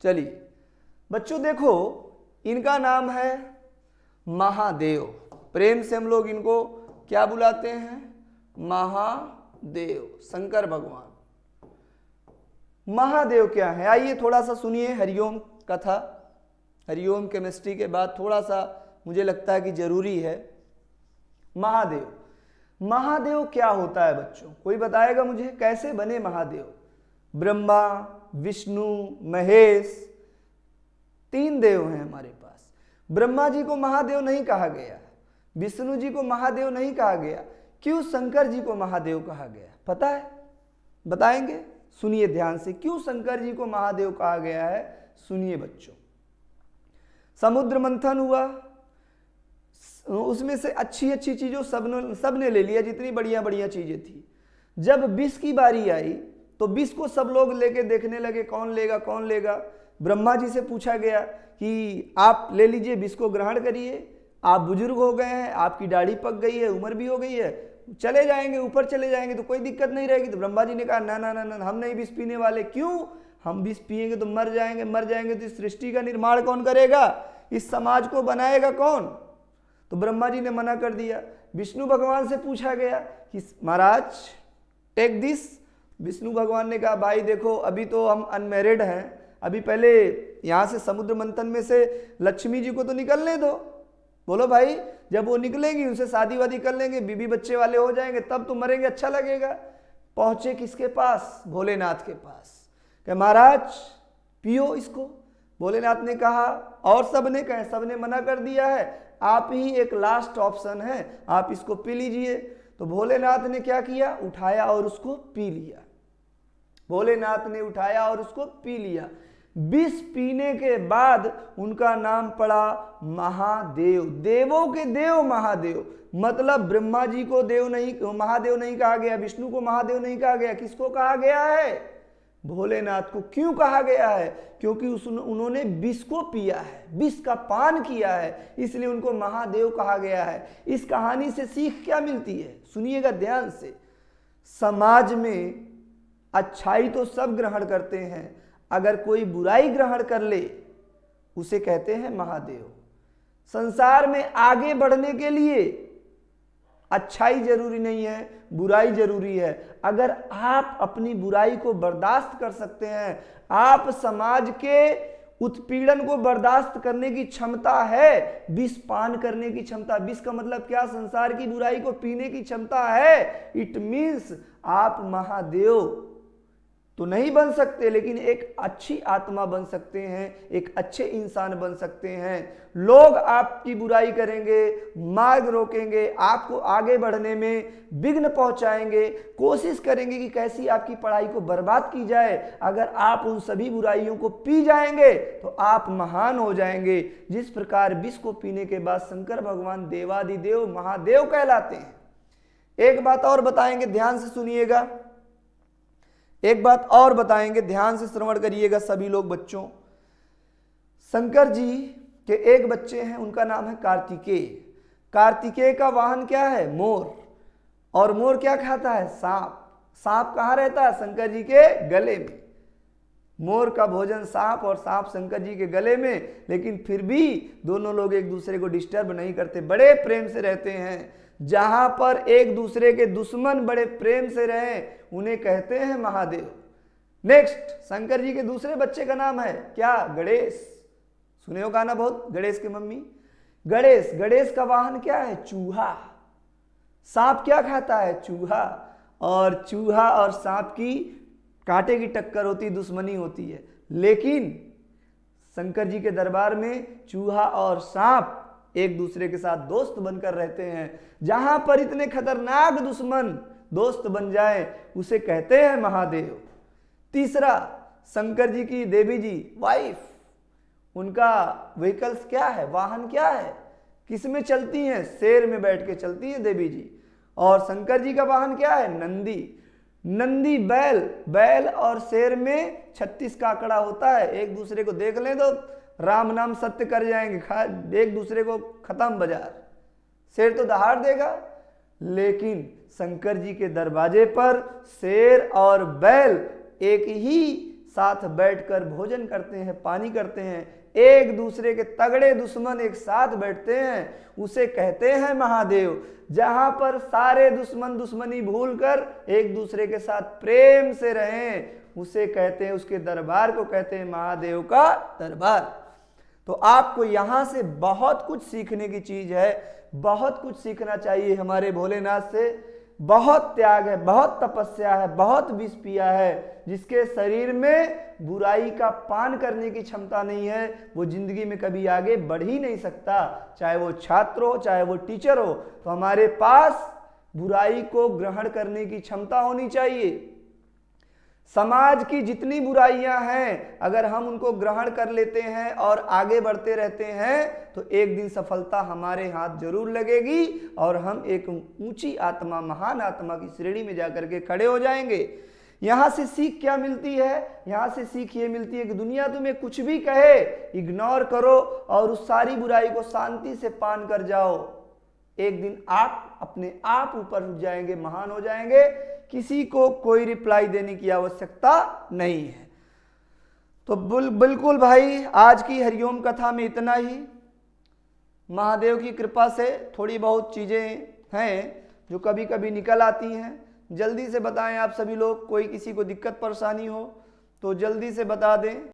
चलिए बच्चों देखो, इनका नाम है महादेव। प्रेम से हम लोग इनको क्या बुलाते हैं? महादेव, शंकर भगवान। महादेव क्या है? आइए थोड़ा सा सुनिए हरिओम कथा। हरिओम केमिस्ट्री के बाद थोड़ा सा मुझे लगता है कि जरूरी है। महादेव, महादेव क्या होता है बच्चों? कोई बताएगा मुझे कैसे बने महादेव? ब्रह्मा, विष्णु, महेश, 3 देव हैं हमारे पास। ब्रह्मा जी को महादेव नहीं कहा गया, विष्णु जी को महादेव नहीं कहा गया, क्यों शंकर जी को महादेव कहा गया? पता है? बताएंगे? सुनिए ध्यान से, क्यों शंकर जी को महादेव कहा गया है? सुनिए बच्चों। समुद्र मंथन हुआ, उसमें से अच्छी अच्छी चीजों सबने ले लिया, जितनी बढ़िया बढ़िया चीजें थी। जब विष की बारी आई तो विष को सब लोग लेके देखने लगे, कौन लेगा कौन लेगा। ब्रह्मा जी से पूछा गया कि आप ले लीजिए, विष को ग्रहण करिए, आप बुजुर्ग हो गए हैं, आपकी दाढ़ी पक गई है, उम्र भी हो गई है, चले जाएंगे, ऊपर चले जाएंगे तो कोई दिक्कत नहीं रहेगी। तो ब्रह्मा जी ने कहा ना ना ना ना, हम नहीं विष पीने वाले। क्यों? हम विष पिएंगे तो मर जाएंगे, मर जाएंगे तो इस सृष्टि का निर्माण कौन करेगा? इस समाज को बनाएगा कौन? तो ब्रह्मा जी ने मना कर दिया। विष्णु भगवान से पूछा गया कि महाराज टेक दिस। विष्णु भगवान ने कहा भाई देखो, अभी तो हम अनमैरिड हैं, अभी पहले यहाँ से समुद्र मंथन में से लक्ष्मी जी को तो निकलने दो। बोलो भाई, जब वो निकलेंगी उनसे शादी वादी कर लेंगे, बीबी बच्चे वाले हो जाएंगे, तब तो मरेंगे, अच्छा लगेगा। पहुंचे किसके पास? भोलेनाथ के पास। कहे महाराज पियो इसको। भोलेनाथ ने कहा, और सबने कहे, सबने मना कर दिया है, आप ही एक लास्ट ऑप्शन है, आप इसको पी लीजिए। तो भोलेनाथ ने क्या किया? उठाया और उसको पी लिया। भोलेनाथ ने उठाया और उसको पी लिया। विष पीने के बाद उनका नाम पड़ा महादेव। देवों के देव महादेव। मतलब ब्रह्मा जी को देव नहीं, महादेव नहीं कहा गया, विष्णु को महादेव नहीं कहा गया, किसको कहा गया है? भोलेनाथ को। क्यों कहा गया है? क्योंकि उन्होंने विष को पिया है, विष का पान किया है, इसलिए उनको महादेव कहा गया है। इस कहानी से सीख क्या मिलती है? सुनिएगा ध्यान से। समाज में अच्छाई तो सब ग्रहण करते हैं, अगर कोई बुराई ग्रहण कर ले उसे कहते हैं महादेव। संसार में आगे बढ़ने के लिए अच्छाई जरूरी नहीं है, बुराई जरूरी है। अगर आप अपनी बुराई को बर्दाश्त कर सकते हैं, आप समाज के उत्पीड़न को बर्दाश्त करने की क्षमता है, विष पान करने की क्षमता, विष का मतलब क्या? संसार की बुराई को पीने की क्षमता है, इट मीन्स आप महादेव तो नहीं बन सकते, लेकिन एक अच्छी आत्मा बन सकते हैं, एक अच्छे इंसान बन सकते हैं। लोग आपकी बुराई करेंगे, मार्ग रोकेंगे, आपको आगे बढ़ने में विघ्न पहुंचाएंगे, कोशिश करेंगे कि कैसी आपकी पढ़ाई को बर्बाद की जाए। अगर आप उन सभी बुराइयों को पी जाएंगे तो आप महान हो जाएंगे। जिस प्रकार विष को पीने के बाद शंकर भगवान देवादिदेव महादेव कहलाते हैं। एक बात और बताएंगे, ध्यान से सुनिएगा। एक बात और बताएंगे, ध्यान से श्रवण करिएगा सभी लोग बच्चों। शंकर जी के एक बच्चे हैं, उनका नाम है कार्तिकेय। कार्तिकेय का वाहन क्या है? मोर। और मोर क्या खाता है? सांप। सांप कहाँ रहता है? शंकर जी के गले में। मोर का भोजन सांप और सांप शंकर जी के गले में, लेकिन फिर भी दोनों लोग एक दूसरे को डिस्टर्ब नहीं करते, बड़े प्रेम से रहते हैं। जहां पर एक दूसरे के दुश्मन बड़े प्रेम से रहे उन्हें कहते हैं महादेव। नेक्स्ट, शंकर जी के दूसरे बच्चे का नाम है क्या? गणेश। सुने हो गाना बहुत, गणेश की मम्मी। गणेश। गणेश का वाहन क्या है? चूहा। सांप क्या खाता है? चूहा। और चूहा और सांप की कांटे की टक्कर होती, दुश्मनी होती है, लेकिन शंकर जी के दरबार में चूहा और सांप एक दूसरे के साथ दोस्त बनकर रहते हैं। जहां पर इतने खतरनाक दुश्मन दोस्त बन जाए उसे कहते हैं महादेव। तीसरा, शंकर जी की देवी जी वाइफ, उनका व्हीकल्स क्या है? वाहन क्या है? किसमें चलती हैं? शेर में बैठ के चलती हैं देवी जी। और शंकर जी का वाहन क्या है? नंदी। नंदी बैल। बैल और शेर में 36 का आंकड़ा होता है, एक दूसरे को देख लें तो राम नाम सत्य कर जाएंगे, एक दूसरे को खत्म बाजार। शेर तो दहाड़ देगा, लेकिन शंकर जी के दरवाजे पर शेर और बैल एक ही साथ बैठकर भोजन करते हैं, पानी करते हैं, एक दूसरे के तगड़े दुश्मन एक साथ बैठते हैं, उसे कहते हैं महादेव। जहां पर सारे दुश्मन दुश्मनी भूलकर एक दूसरे के साथ प्रेम से रहें, उसे कहते हैं, उसके दरबार को कहते हैं महादेव का दरबार। तो आपको यहां से बहुत कुछ सीखने की चीज है, बहुत कुछ सीखना चाहिए हमारे भोलेनाथ से। बहुत त्याग है, बहुत तपस्या है, बहुत विष पिया है। जिसके शरीर में बुराई का पान करने की क्षमता नहीं है, वो जिंदगी में कभी आगे बढ़ ही नहीं सकता, चाहे वो छात्र हो, चाहे वो टीचर हो। तो हमारे पास बुराई को ग्रहण करने की क्षमता होनी चाहिए। समाज की जितनी बुराइयां हैं, अगर हम उनको ग्रहण कर लेते हैं और आगे बढ़ते रहते हैं, तो एक दिन सफलता हमारे हाथ जरूर लगेगी और हम एक ऊंची आत्मा, महान आत्मा की श्रेणी में जाकर के खड़े हो जाएंगे। यहां से सीख क्या मिलती है? यहां से सीख ये मिलती है कि दुनिया तुम्हें कुछ भी कहे, इग्नोर करो और उस सारी बुराई को शांति से पान कर जाओ। एक दिन आप अपने आप ऊपर उठ जाएंगे, महान हो जाएंगे, किसी को कोई रिप्लाई देने की आवश्यकता नहीं है। तो बिल्कुल भाई, आज की हरिओम कथा में इतना ही। महादेव की कृपा से थोड़ी बहुत चीज़ें हैं जो कभी कभी निकल आती हैं। जल्दी से बताएं आप सभी लोग, कोई किसी को दिक्कत परेशानी हो तो जल्दी से बता दें।